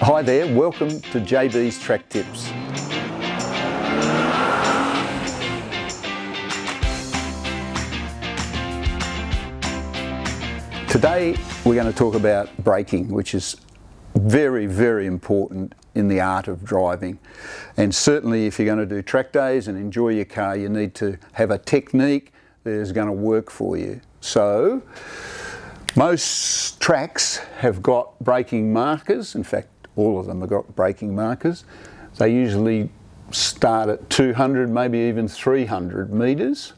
Hi there, welcome to JB's Track Tips. Today we're going to talk about braking, which is very, very important in the art of driving. And certainly if you're going to do track days and enjoy your car, you need to have a technique that is going to work for you. So most tracks have got braking markers. In fact, all of them have got braking markers. They usually start at 200, maybe even 300 metres.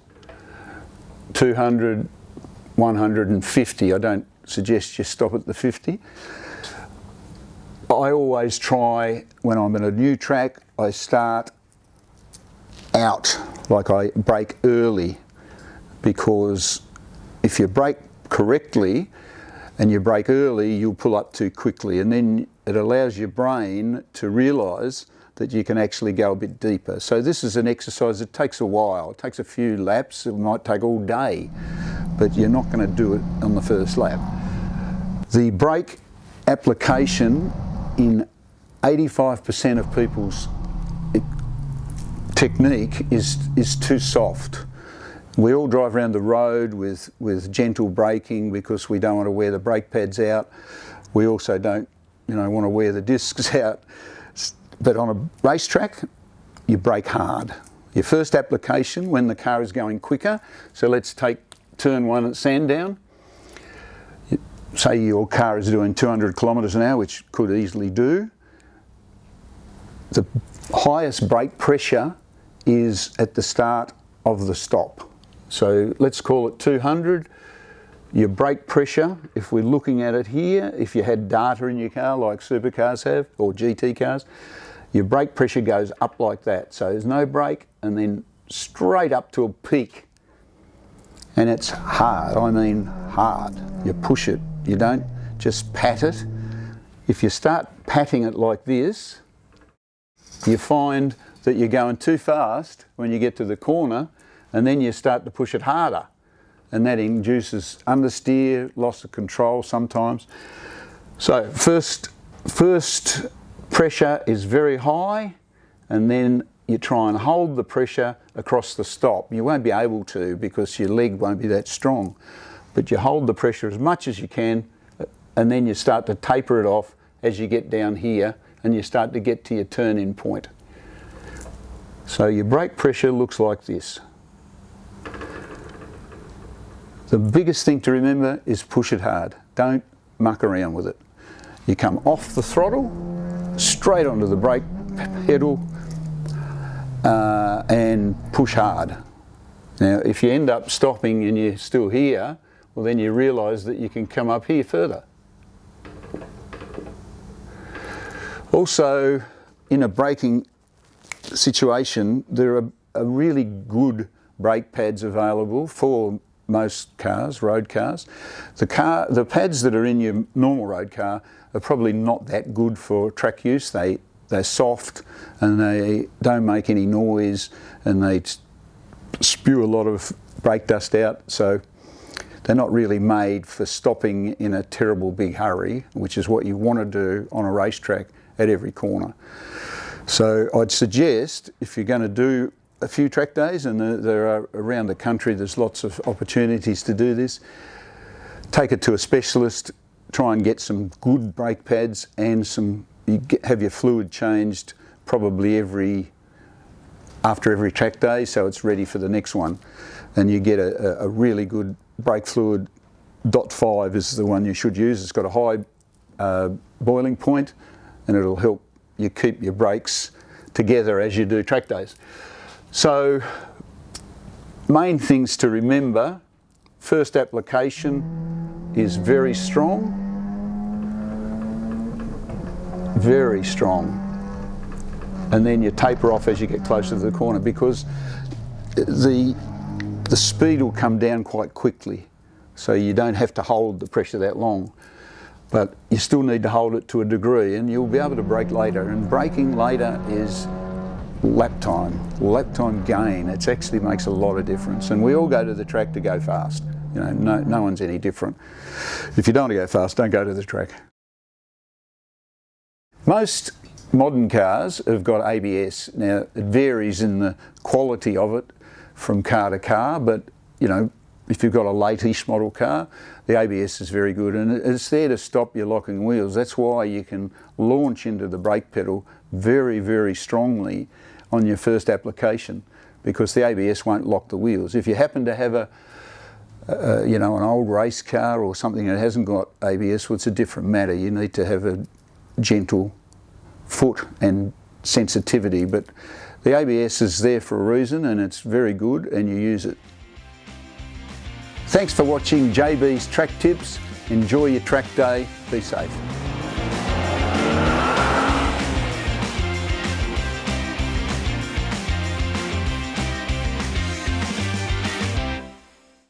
200, 150. I don't suggest you stop at the 50. I always try, when I'm in a new track, I start out, like I brake early, because if you brake correctly and you brake early, you'll pull up too quickly, and then it allows your brain to realise that you can actually go a bit deeper. So this is an exercise that takes a while. It takes a few laps. It might take all day, but you're not going to do it on the first lap. The brake application in 85% of people's technique is too soft. We all drive around the road with gentle braking because we don't want to wear the brake pads out. We also don't, want to wear the discs out. But on a racetrack, you brake hard. Your first application when the car is going quicker, so let's take turn 1 at Sandown. Say your car is doing 200 kilometres an hour, which could easily do. The highest brake pressure is at the start of the stop. So let's call it 200. Your brake pressure, if we're looking at it here, if you had data in your car like supercars have, or GT cars, your brake pressure goes up like that. So there's no brake and then straight up to a peak. And it's hard, I mean hard. You push it, you don't just pat it. If you start patting it like this, you find that you're going too fast when you get to the corner, and then you start to push it harder. And that induces understeer, loss of control sometimes. So first pressure is very high, and then you try and hold the pressure across the stop. You won't be able to because your leg won't be that strong, but you hold the pressure as much as you can, and then you start to taper it off as you get down here and you start to get to your turn-in point. So your brake pressure looks like this. The biggest thing to remember is push it hard. Don't muck around with it. You come off the throttle, straight onto the brake pedal, and push hard. Now, if you end up stopping and you're still here, well, then you realise that you can come up here further. Also, in a braking situation, there are really good brake pads available for most cars, road cars. The pads that are in your normal road car are probably not that good for track use. They're soft and they don't make any noise, and they spew a lot of brake dust out, so they're not really made for stopping in a terrible big hurry, which is what you want to do on a racetrack at every corner. So I'd suggest, if you're going to do a few track days, and there are around the country, there's lots of opportunities to do this, take it to a specialist, try and get some good brake pads and have your fluid changed probably after every track day, so it's ready for the next one. And you get a really good brake fluid. .5 is the one you should use. It's got a high boiling point, and it'll help you keep your brakes together as you do track days. So, main things to remember: first application is very strong, and then you taper off as you get closer to the corner, because the speed will come down quite quickly, so you don't have to hold the pressure that long. But you still need to hold it to a degree, and you'll be able to brake later. And braking later is lap time gain. It actually makes a lot of difference. And we all go to the track to go fast. No one's any different. If you don't want to go fast, don't go to the track. Most modern cars have got ABS. Now, it varies in the quality of it from car to car, but you know, if you've got a late-ish model car, the ABS is very good, and it's there to stop your locking wheels. That's why you can launch into the brake pedal very, very strongly on your first application, because the ABS won't lock the wheels. If you happen to have you know, an old race car or something that hasn't got ABS, well, it's a different matter. You need to have a gentle foot and sensitivity, but the ABS is there for a reason, and it's very good, and you use it. Thanks for watching JB's Track Tips. Enjoy your track day. Be safe.